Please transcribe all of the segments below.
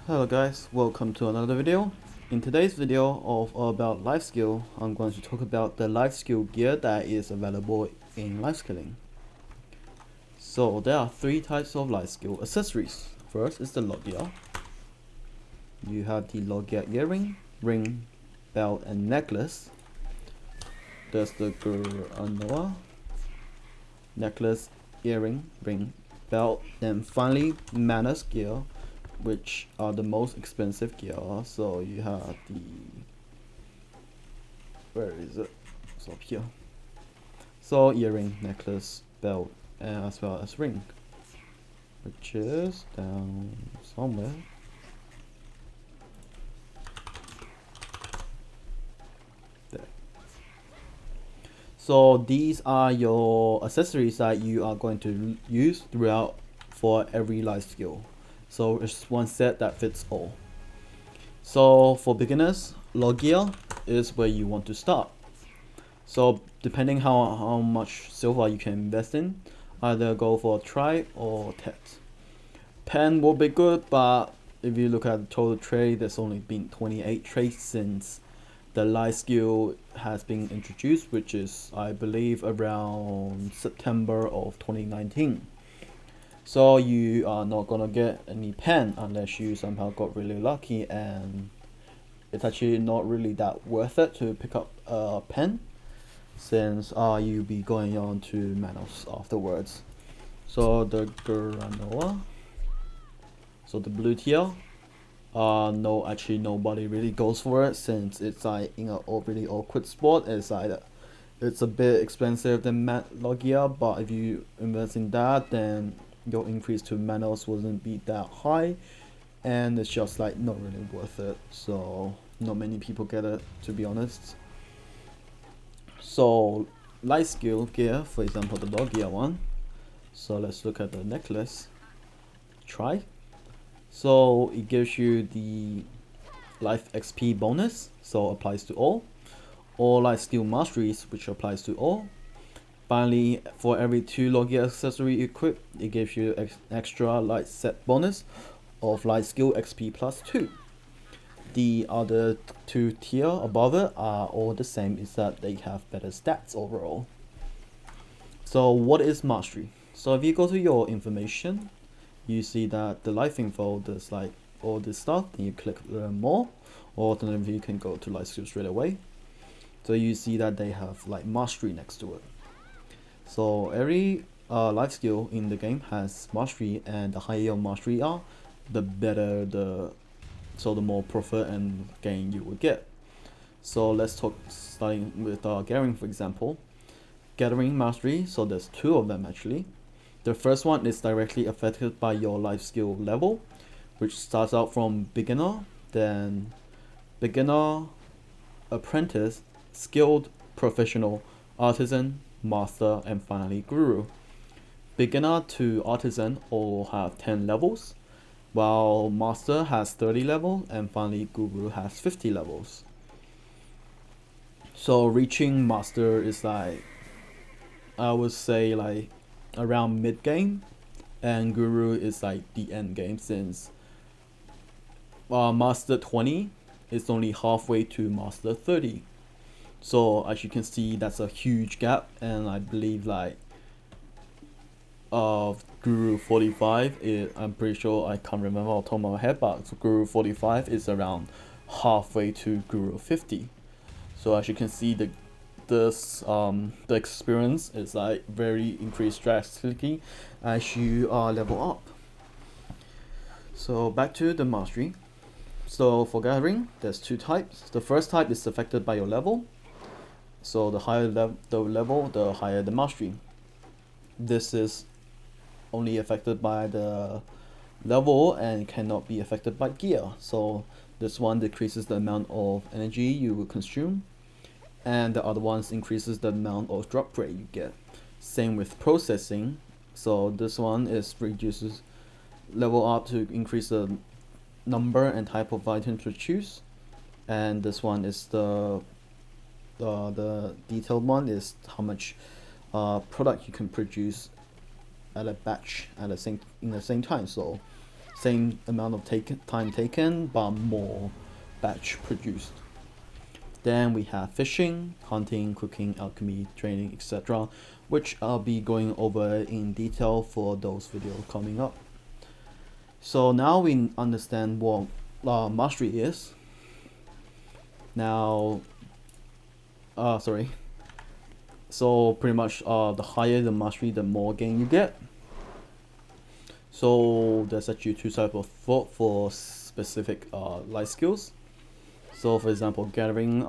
Hello guys, welcome to another video. In today's video about life skill, I'm going to talk about the life skill gear that is available in life skilling. So there are three types of life skill accessories. First is the log gear. You have the log gear earring, ring, belt and necklace. There's the granola, necklace, earring, ring, belt, and finally manners gear, which are the most expensive gear. So you have the, where is it? It's up here. So earring, necklace, belt, and as well as ring, which is down somewhere. There. So these are your accessories that you are going to use throughout for every life skill. So it's one set that fits all. So for beginners, log gear is where you want to start. So depending how much silver you can invest in, either go for try or tet. Pen will be good, but if you look at the total trade, there's only been 28 trades since the life skill has been introduced, which is I believe around September of 2019. So you are not gonna get any pen unless you somehow got really lucky, and it's actually not really that worth it to pick up a pen since you'll be going on to manuals afterwards. So the granola, so the blue tier, no, actually nobody really goes for it since it's like in a really awkward spot. It's a bit expensive than log gear, but if you invest in that, then your increase to manuals wouldn't be that high, and it's just like not really worth it. So not many people get it, to be honest. So life skill gear, for example the log gear one. So let's look at the necklace. Try. So it gives you the life XP bonus, so applies to all life skill masteries, which applies to all. Finally, for every 2 log gear accessory equipped, it gives you extra light set bonus of light skill XP plus 2. The other 2 tier above it are all the same, is that they have better stats overall. So what is mastery? So if you go to your information, you see that the life info does like all this stuff, then you click learn more, or alternatively you can go to life skill straight away. So you see that they have like mastery next to it. So every life skill in the game has mastery, and the higher your mastery are, the better the more profit and gain you will get. So let's talk starting with gathering, for example. Gathering mastery, so there's 2 of them actually. The first one is directly affected by your life skill level, which starts out from beginner, then beginner, apprentice, skilled, professional, artisan, master, and finally guru. Beginner to artisan all have 10 levels, while master has 30 levels, and finally guru has 50 levels. So reaching master is like, I would say like around mid game, and guru is like the end game, since master 20 is only halfway to master 30. So as you can see, that's a huge gap, and I believe like Guru 45 is, I'm pretty sure, I can't remember off the top of my head, but Guru 45 is around halfway to Guru 50. So as you can see, the experience is like very increased drastically as you level up. So back to the mastery. So for gathering, there's 2 types. The first type is affected by your level. So the higher the level, the higher the mastery. This is only affected by the level and cannot be affected by gear. So this one decreases the amount of energy you will consume, and the other ones increases the amount of drop rate you get. Same with processing. So this one is reduces level up to increase the number and type of items to choose, and this one is the detailed one, is how much product you can produce at a batch at the same in the same time. So same amount of time taken, but more batch produced. Then we have fishing, hunting, cooking, alchemy, training, etc., which I'll be going over in detail for those videos coming up. So now we understand what mastery is. Now, so pretty much the higher the mastery, the more gain you get. So there's actually two types of thought for specific life skills. So for example, gathering,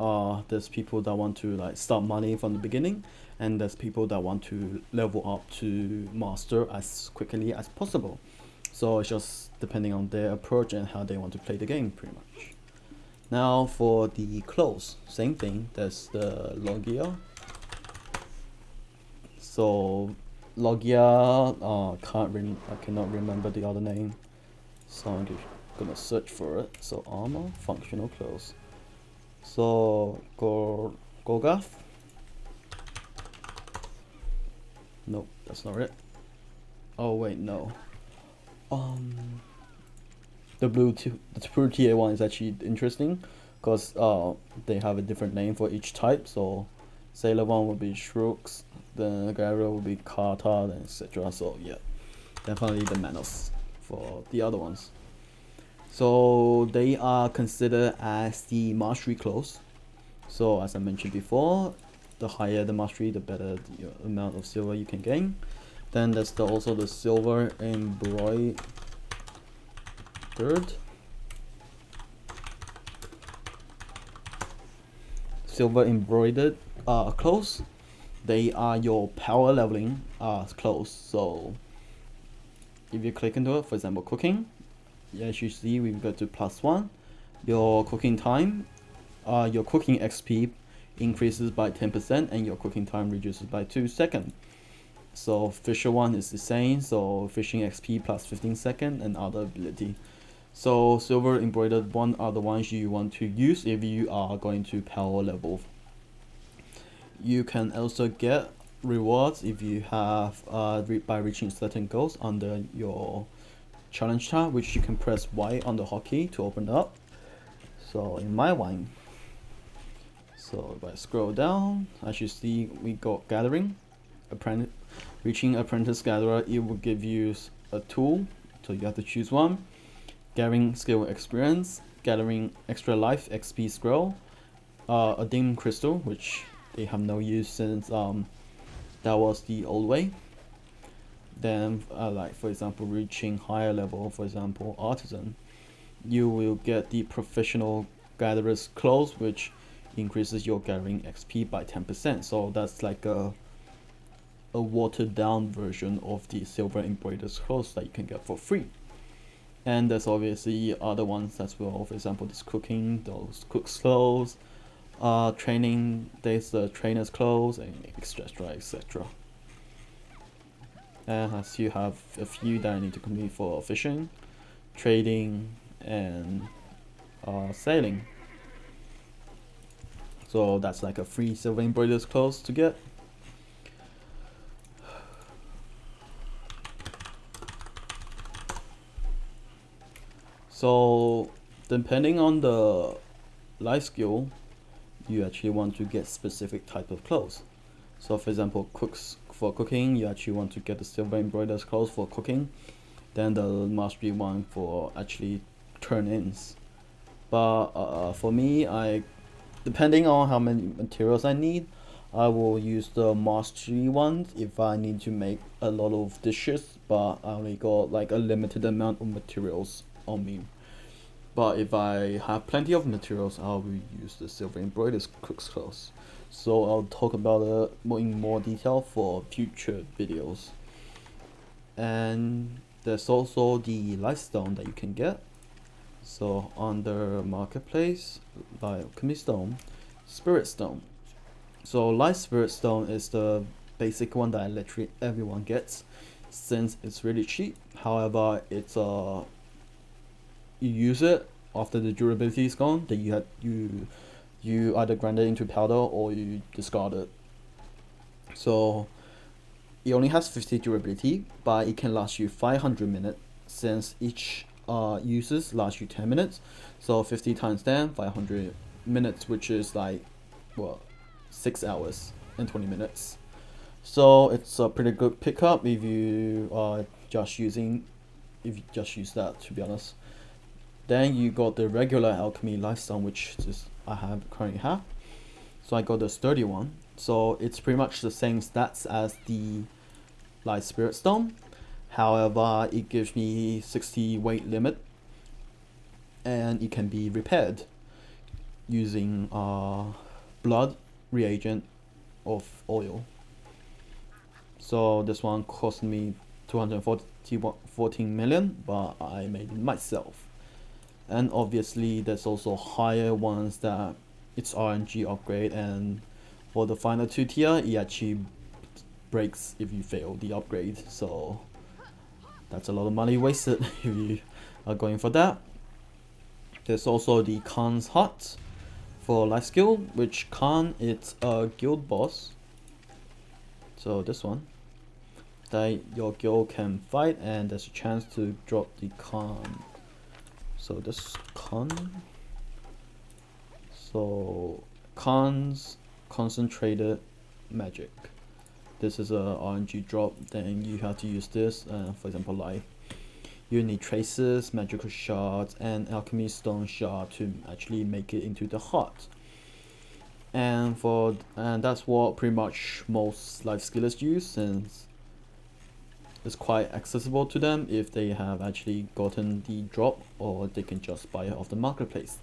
there's people that want to like start money from the beginning, and there's people that want to level up to master as quickly as possible. So it's just depending on their approach and how they want to play the game, pretty much. Now for the clothes, same thing. There's the Logia. So Logia, I cannot remember the other name. So I'm just gonna search for it. So armor, functional clothes. So Golgath. Nope, that's not it. Oh wait, no. The blue tier one is actually interesting because they have a different name for each type. So Sailor one would be Shrooks, the Gyro would be Kata, and etc. So yeah, definitely the Manos for the other ones. So they are considered as the mastery clothes. So as I mentioned before, the higher the mastery, the better the amount of silver you can gain. Then there's also the silver embroidered. Silver embroidered clothes. They are your power leveling clothes. So if you click into it, for example, cooking, as you see, we go to +1. Your cooking time, your cooking XP increases by 10%, and your cooking time reduces by 2 seconds. So Fisher one is the same, so fishing XP plus 15 seconds and other ability. So silver embroidered one are the ones you want to use if you are going to power level. You can also get rewards if you have by reaching certain goals under your challenge tab, which you can press Y on the hotkey to open up. So in my one, so if I scroll down, as you see, we got gathering, reaching apprentice gatherer. It will give you a tool, so you have to choose one. Gathering skill experience, gathering extra life XP scroll, a dim crystal, which they have no use since that was the old way. Then like for example, reaching higher level, for example artisan, you will get the professional gatherer's clothes, which increases your gathering XP by 10%. So that's like a watered down version of the silver embroidered clothes that you can get for free. And there's obviously other ones as well. For example, this cooking, those cook's clothes, training, there's the trainer's clothes, and etc. And as you have a few that I need to complete for fishing, trading, and sailing. So that's like a free silver embroidered clothes to get. So depending on the life skill, you actually want to get specific type of clothes. So for example, for cooking, you actually want to get the silver embroidered clothes for cooking, then the mastery one for actually turn-ins. But for me, depending on how many materials I need, I will use the mastery ones if I need to make a lot of dishes, but I only got like a limited amount of materials on me. But if I have plenty of materials, I will use the silver embroidered cook's clothes. So I'll talk about it in more detail for future videos. And there's also the lightstone that you can get. So under marketplace, alchemy stone, spirit stone. So light spirit stone is the basic one that literally everyone gets, since it's really cheap. However, it's you use it after the durability is gone, then you either grind it into powder or you discard it. So it only has 50 durability, but it can last you 500 minutes, since each uses last you 10 minutes. So 50 times 10, 500 minutes, which is like, well, 6 hours and 20 minutes. So it's a pretty good pickup if you are just using, if you just use that, to be honest. Then you got the regular alchemy lifestone, which is I currently have. So I got the sturdy one. So it's pretty much the same stats as the light spirit stone. However, it gives me 60 weight limit, and it can be repaired using blood, reagent, of oil. So this one cost me 214 million, but I made it myself. And obviously there's also higher ones that it's RNG upgrade, and for the final 2 tier it actually breaks if you fail the upgrade, so that's a lot of money wasted if you are going for that. There's also the Khan's Hut for life skill, which Khan it's a guild boss. So this one that your guild can fight, and there's a chance to drop the Khan. So this Khan. So Khan's concentrated magic. This is a RNG drop. Then you have to use this. For example, like you need traces, magical shards, and alchemy stone shard to actually make it into the hut. And that's what pretty much most life skillers use, since it's quite accessible to them if they have actually gotten the drop, or they can just buy it off the marketplace.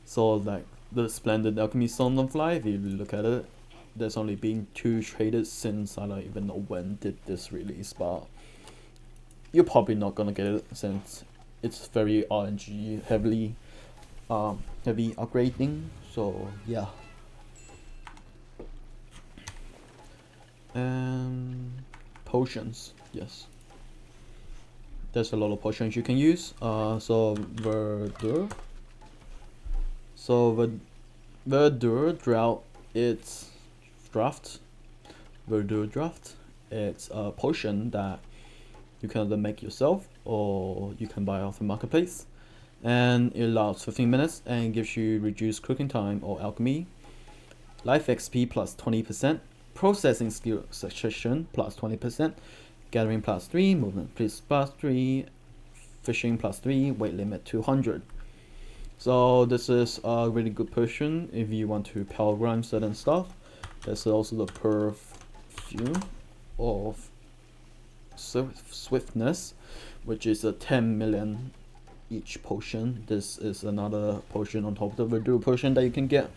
So like the splendid alchemy stone of life, if you look at it, there's only been 2 traded since I don't even know when did this release, but you're probably not gonna get it since it's very RNG heavy upgrading. So yeah. And potions, yes, there's a lot of potions you can use. So verdure drought, it's draft. Verdure draft, it's a potion that you can either make yourself or you can buy off the marketplace, and it lasts 15 minutes and gives you reduced cooking time or alchemy, life XP plus 20%, processing skill succession plus 20%, gathering plus 3, movement plus 3, fishing plus 3, weight limit 200. So this is a really good potion if you want to power grind certain stuff. There's also the perfume of swiftness, which is a 10 million each potion. This is another potion on top of the verdure potion that you can get.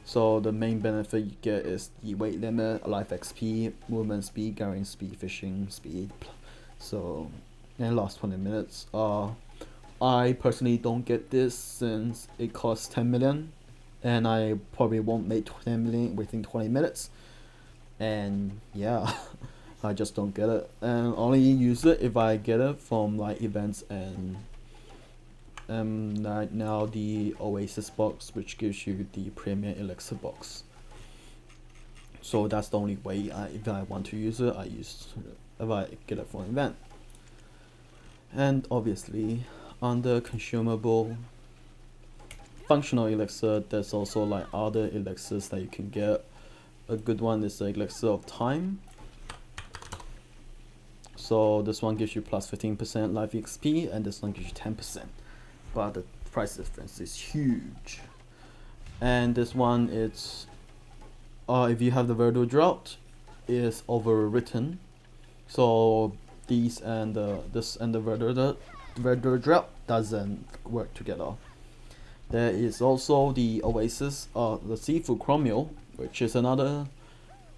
So the main benefit you get is the weight limit, life XP, movement speed, gathering speed, fishing speed. So and last 20 minutes. I personally don't get this since it costs 10 million, and I probably won't make 10 million within 20 minutes. And yeah, I just don't get it, and only use it if I get it from like events and right now the Oasis box, which gives you the premium elixir box. So that's the only way if I want to use it, I use if I get it from an event. And obviously under consumable functional elixir, there's also like other elixirs that you can get. A good one is the elixir of time. So this one gives you plus 15% life XP, and this one gives you 10%. But the price difference is huge. And this one, it's if you have the verdure drought, is overwritten. So these and this and the verdure drought doesn't work together. There is also the Oasis, the seafood chromium, which is another,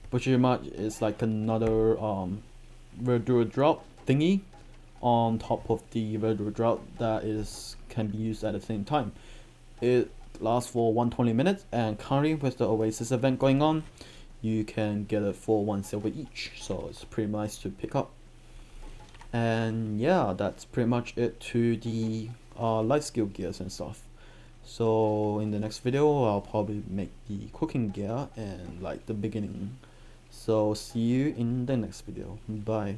which is like another verdure drought thingy on top of the verdure drought that can be used at the same time. It lasts for 120 minutes, and currently with the Oasis event going on, you can get it for 1 silver each, so it's pretty nice to pick up. And yeah, that's pretty much it to the life skill gears and stuff. So in the next video I'll probably make the cooking gear and like the beginning. So see you in the next video. Bye.